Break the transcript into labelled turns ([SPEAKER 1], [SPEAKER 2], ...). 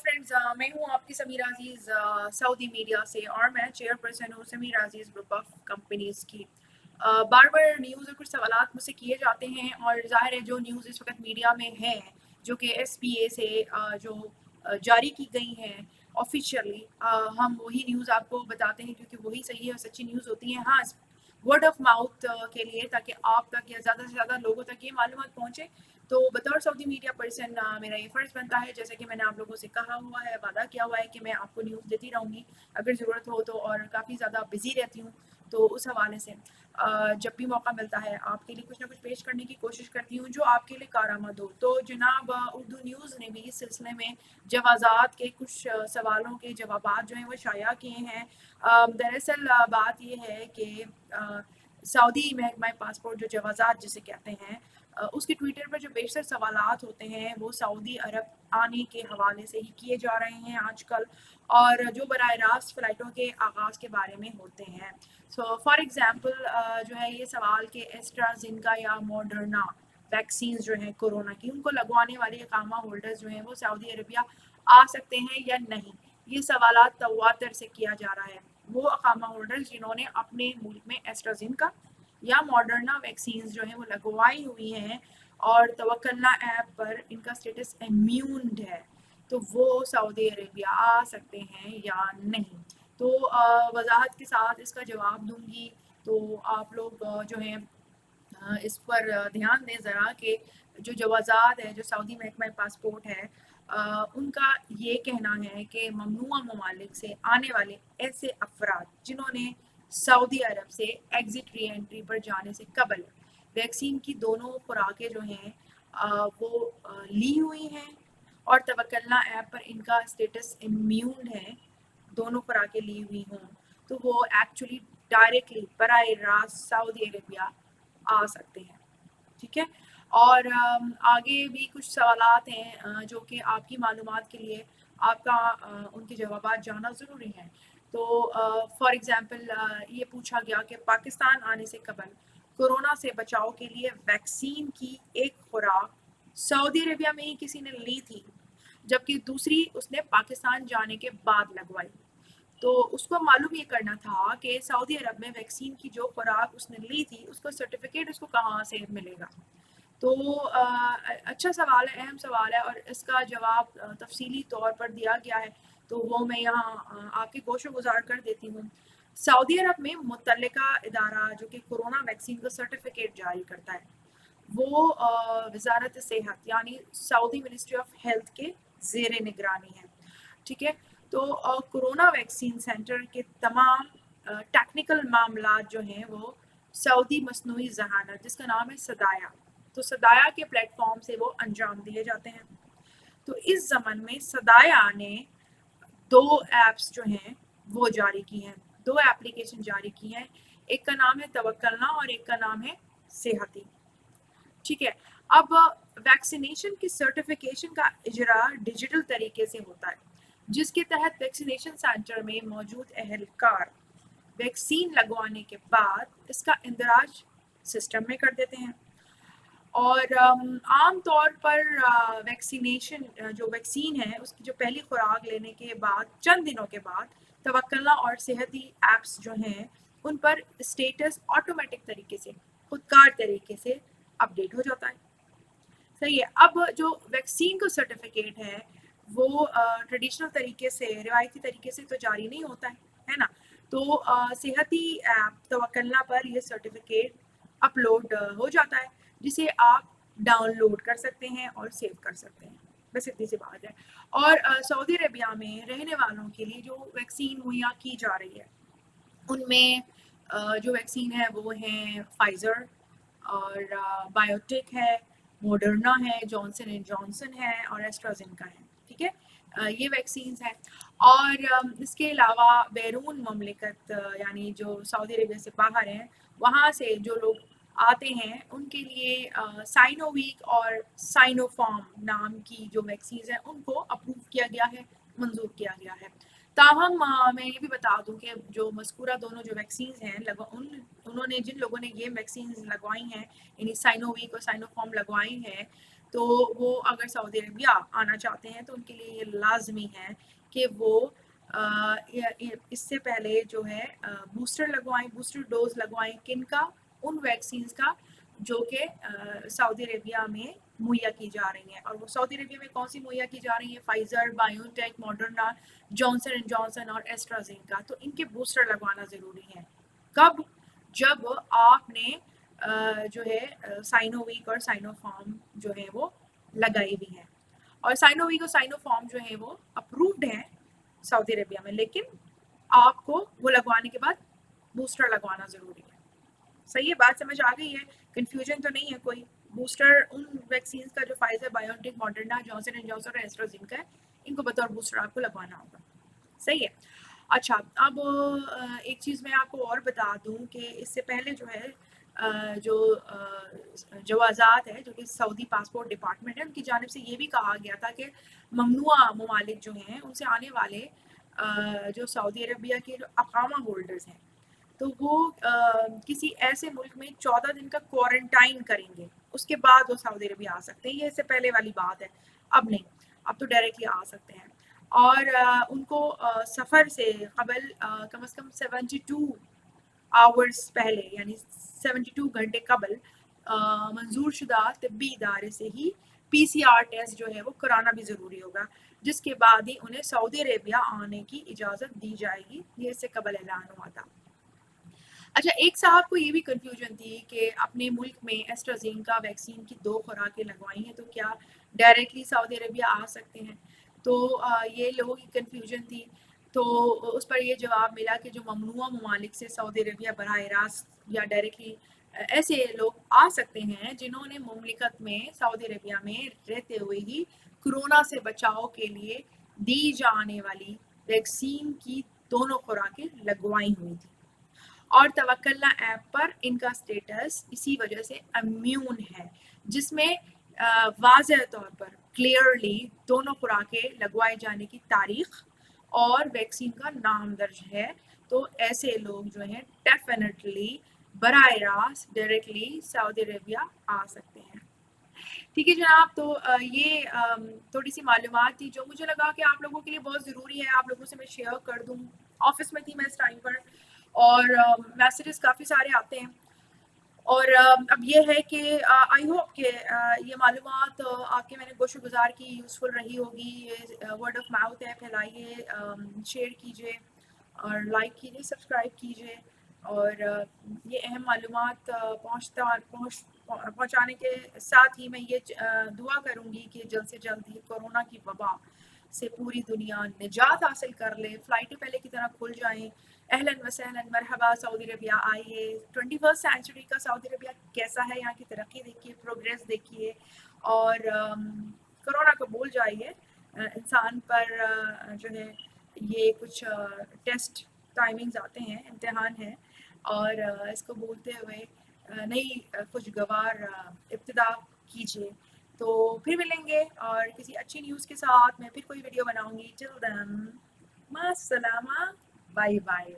[SPEAKER 1] Friends, میں ہوں آپ کی سمیر عزیز سعودی میڈیا سے، اور میں چیئر پرسن ہوں سمیر عزیز گروپ آف کمپنیز کی۔ بار بار نیوز اور کچھ سوالات مجھ سے کیے جاتے ہیں، اور ظاہر ہے جو نیوز اس وقت میڈیا میں ہیں جو کہ ایس پی اے سے جو جاری کی گئی ہیں آفیشیلی، ہم وہی نیوز آپ کو بتاتے ہیں کیونکہ وہی صحیح اور سچی نیوز ہوتی ہیں۔ ہاں، ورڈ آف ماؤتھ کے لیے، تاکہ آپ تک یا زیادہ سے زیادہ لوگوں تک یہ معلومات پہنچے، تو بطور سعودی میڈیا پرسن میرا یہ فرض بنتا ہے، جیسے کہ میں نے آپ لوگوں سے کہا ہوا ہے، وعدہ کیا ہوا ہے کہ میں آپ کو نیوز دیتی رہوں گی اگر ضرورت ہو تو، اور کافی زیادہ بزی رہتی ہوں تو اس حوالے سے جب بھی موقع ملتا ہے آپ کے لیے کچھ نہ کچھ پیش کرنے کی کوشش کرتی ہوں جو آپ کے لیے کارآمد ہو۔ تو جناب اردو نیوز نے بھی اس سلسلے میں جوازات کے کچھ سوالوں کے جوابات جو ہیں وہ شائع کیے ہیں۔ دراصل بات یہ ہے کہ سعودی محکمہ پاسپورٹ جو جوازات جسے کہتے ہیں، اس کے ٹویٹر پر جو بیشتر سوالات ہوتے ہیں وہ سعودی عرب آنے کے حوالے سے ہی کیے جا رہے ہیں آج کل، اور جو براہ راست فلائٹوں کے آغاز کے بارے میں ہوتے ہیں۔ سو فار ایگزامپل جو ہے یہ سوال کہ ایسٹرازینکا یا ماڈرنا ویکسینز جو ہیں کورونا کی، ان کو لگوانے والے اقامہ ہولڈرز جو ہیں وہ سعودی عربیہ آ سکتے ہیں یا نہیں، یہ سوالات تواتر سے کیا جا رہا ہے۔ وہ اقامہ ہولڈرز جنہوں نے اپنے ملک میں ایسٹرازینکا یا ماڈرنا ویکسینز جو ہیں وہ لگوائی ہوئی ہیں اور توکلنا ایپ پر ان کا اسٹیٹس امیونڈ ہے، تو وہ سعودی عربیہ آ سکتے ہیں یا نہیں۔ تو وضاحت کے ساتھ اس کا جواب دوں گی، تو آپ لوگ جو ہیں اس پر دھیان دیں ذرا کہ جو جوازات ہے جو سعودی محکمہ پاسپورٹ ہے، ان کا یہ کہنا ہے کہ ممنوعہ ممالک سے آنے والے ایسے افراد جنہوں نے سعودی عرب سے ایگزٹ ری انٹری پر جانے سے قبل ویکسین کی دونوں خوراکیں جو ہیں وہ لی ہوئی ہیں اور توکلنا ایپ پر ان کا اسٹیٹس امیون ہے، دونوں خوراکیں لی ہوئی ہوں، تو وہ ایکچولی ڈائریکٹلی براہ راست سعودی عربیہ آ سکتے ہیں۔ ٹھیک ہے، اور آگے بھی کچھ سوالات ہیں جو کہ آپ کی معلومات کے لیے آپ کا ان کے جوابات جاننا ضروری ہیں۔ تو فار ایگزامپل یہ پوچھا گیا کہ پاکستان آنے سے قبل کورونا سے بچاؤ کے لیے ویکسین کی ایک خوراک سعودی عربیہ میں ہی کسی نے لی تھی، جبکہ دوسری اس نے پاکستان جانے کے بعد لگوائی۔ تو اس کو معلوم یہ کرنا تھا کہ سعودی عرب میں ویکسین کی جو خوراک اس نے لی تھی اس کا سرٹیفکیٹ اس کو کہاں سے ملے گا۔ تو اچھا سوال ہے، اہم سوال ہے، اور اس کا جواب تفصیلی طور پر دیا گیا ہے، تو وہ میں یہاں آپ کے گوش و گزار کر دیتی ہوں۔ سعودی عرب میں متعلقہ ادارہ جو کہ کورونا ویکسین کا سرٹیفکیٹ جاری کرتا ہے وہ وزارت صحت یعنی سعودی منسٹری آف ہیلتھ کے زیر نگرانی ہے۔ ٹھیک ہے، تو کورونا ویکسین سینٹر کے تمام ٹیکنیکل معاملات جو ہیں وہ سعودی مصنوعی ذہانت جس کا نام ہے صدایا، تو صدایا کے پلیٹ فارم سے وہ انجام دیے جاتے ہیں۔ تو اس زمن میں صدایا نے دو ایپس جو ہیں وہ جاری کی ہیں، دو ایپلیکیشن جاری کی ہیں، ایک کا نام ہے توکلنا اور ایک کا نام ہے صحتی۔ ٹھیک ہے، اب ویکسینیشن کی سرٹیفیکیشن کا اجراء ڈیجیٹل طریقے سے ہوتا ہے، جس کے تحت ویکسینیشن سینٹر میں موجود اہلکار ویکسین لگوانے کے بعد اس کا اندراج سسٹم میں کر دیتے ہیں، اور عام طور پر ویکسینیشن جو ویکسین ہے اس کی جو پہلی خوراک لینے کے بعد چند دنوں کے بعد توکلنا اور صحتی ایپس جو ہیں ان پر اسٹیٹس آٹومیٹک طریقے سے، خودکار طریقے سے اپڈیٹ ہو جاتا ہے۔ صحیح ہے، اب جو ویکسین کا سرٹیفکیٹ ہے وہ ٹریڈیشنل طریقے سے، روایتی طریقے سے تو جاری نہیں ہوتا ہے نا، تو صحتی ایپ توکلنا پر یہ سرٹیفکیٹ اپلوڈ ہو جاتا ہے، جسے آپ ڈاؤن لوڈ کر سکتے ہیں اور سیو کر سکتے ہیں، بس اتنی سی بات ہے۔ اور سعودی عربیہ میں رہنے والوں کے لیے جو ویکسین مہیا کی جا رہی ہے ان میں جو ویکسین ہے وہ ہیں فائزر اور بایوٹیک ہے، موڈرنا ہے، جانسن اینڈ جانسن ہے اور ایسٹرازینکا ہے۔ ٹھیک ہے، یہ ویکسینز ہیں، اور اس کے علاوہ بیرون مملکت یعنی جو سعودی عربیہ سے باہر ہیں وہاں سے جو لوگ آتے ہیں ان کے لیے سائنو ویک اور سائنو فارم نام کی جو ویکسینز ہیں ان کو اپروو کیا گیا ہے، منظور کیا گیا ہے۔ تاہم میں یہ بھی بتا دوں کہ جو مذکورہ دونوں جو ویکسینز ہیں انہوں نے جن لوگوں نے یہ ویکسینز لگوائی ہیں یعنی سائنو ویک اور سائنو فارم لگوائی ہیں تو وہ اگر سعودی عربیہ آنا چاہتے ہیں تو ان کے لیے یہ لازمی ہے کہ وہ اس سے پہلے جو ہے بوسٹر لگوائیں، بوسٹر ڈوز لگوائیں. کن کا؟ ان ویکسینز کا جو کہ سعودی عربیہ میں مہیا کی جا رہی ہیں. اور وہ سعودی عربیہ میں کون سی مہیا کی جا رہی ہیں؟ Pfizer, BioNTech, Moderna, Johnson and Johnson اور ایسٹرازینکا. تو ان کے بوسٹر لگوانا ضروری ہے. کب؟ جب آپ نے جو ہے سائنو ویک اور سائنو فارم جو ہے وہ لگائی بھی ہے. اور سائنو ویک اور سائنو فارم جو ہے وہ اپرووڈ ہیں سعودی عربیہ میں، لیکن آپ کو وہ لگوانے کے بعد بوسٹر لگوانا ضروری ہے. صحیح ہے، بات سمجھ آ گئی ہے؟ کنفیوژن تو نہیں ہے کوئی؟ بوسٹر ان ویکسینز کا جو Pfizer, BioNTech, Moderna, Johnson and Johnson اور ایسٹرازینکا ہے، ان کو بطور بوسٹر آپ کو لگوانا ہوگا. صحیح ہے. اچھا، اب ایک چیز میں آپ کو اور بتا دوں کہ اس سے پہلے جو ہے جو جوازات ہے جو کہ سعودی پاسپورٹ ڈپارٹمنٹ ہے، ان کی جانب سے یہ بھی کہا گیا تھا کہ ممنوع ممالک جو ہیں ان سے آنے والے جو سعودی عربیہ کے جو اقامہ ہولڈرز ہیں تو وہ کسی ایسے ملک میں 14 دن کا کوارنٹائن کریں گے، اس کے بعد وہ سعودی عربیہ آ سکتے ہیں. یہ اس سے پہلے والی بات ہے، اب نہیں، اب تو ڈائریکٹلی آ سکتے ہیں. اور ان کو سفر سے قبل کم از کم 72 آورز پہلے، یعنی 72 گھنٹے قبل منظور شدہ طبی ادارے سے ہی PCR ٹیسٹ جو ہے وہ کرانا بھی ضروری ہوگا، جس کے بعد ہی انہیں سعودی عربیہ آنے کی اجازت دی جائے گی. یہ اس سے قبل اعلان ہوا تھا. اچھا، ایک صاحب کو یہ بھی کنفیوژن تھی کہ اپنے ملک میں ایسٹرازینکا ویکسین کی 2 خوراکیں لگوائی ہیں تو کیا ڈائریکٹلی سعودی عربیہ آ سکتے ہیں؟ تو یہ لوگوں کی کنفیوژن تھی. تو اس پر یہ جواب ملا کہ جو ممنوع ممالک سے سعودی عربیہ براہ راست یا ڈائریکٹلی ایسے لوگ آ سکتے ہیں جنہوں نے مملکت میں سعودی عربیہ میں رہتے ہوئے ہی کورونا سے بچاؤ کے لیے دی جانے والی ویکسین کی 2 خوراکیں لگوائی ہوئی تھیں. اور توکلنا ایپ پر ان کا سٹیٹس اسی وجہ سے امیون ہے، جس میں واضح طور پر کلیئرلی 2 خوراکیں لگوائے جانے کی تاریخ اور ویکسین کا نام درج ہے. تو ایسے لوگ جو ہیں ڈیفینیٹلی براہ راست ڈائریکٹلی سعودی عربیہ آ سکتے ہیں. ٹھیک ہے جناب، تو یہ تھوڑی سی معلومات تھی جو مجھے لگا کہ آپ لوگوں کے لیے بہت ضروری ہے آپ لوگوں سے میں شیئر کر دوں. آفس میں تھی میں اس ٹائم پر اور میسیجز کافی سارے آتے ہیں. اور اب یہ ہے کہ آئی ہوپ کہ یہ معلومات آپ کے میں نے گوشہ گزار کی یوزفل رہی ہوگی. یہ ورڈ آف ماؤتھ ہے، پھیلائیے، شیئر کیجیے اور لائک کیجیے، سبسکرائب کیجیے. اور یہ اہم معلومات پہنچانے کے ساتھ ہی میں یہ دعا کروں گی کہ جلد سے جلد یہ کورونا کی وبا سے پوری دنیا نجات حاصل کر لے، فلائٹیں پہلے کی طرح کھل جائیں. اہلاً و سہلاً، مرحبا، سعودی عربیہ آئیے. 21 سینچری کا سعودی عربیہ کیسا ہے، یہاں کی ترقی دیکھیے، پروگریس دیکھیے اور کرونا کو بھول جائیے. انسان پر جو ہے یہ کچھ ٹیسٹ ٹائمنگز آتے ہیں، امتحان ہے، اور اس کو بھولتے ہوئے نئی خوشگوار ابتدا کیجیے. تو پھر ملیں گے اور کسی اچھی نیوز کے ساتھ میں پھر کوئی ویڈیو بناؤں گی. ٹل دین، مع السلامہ، بائی بائی.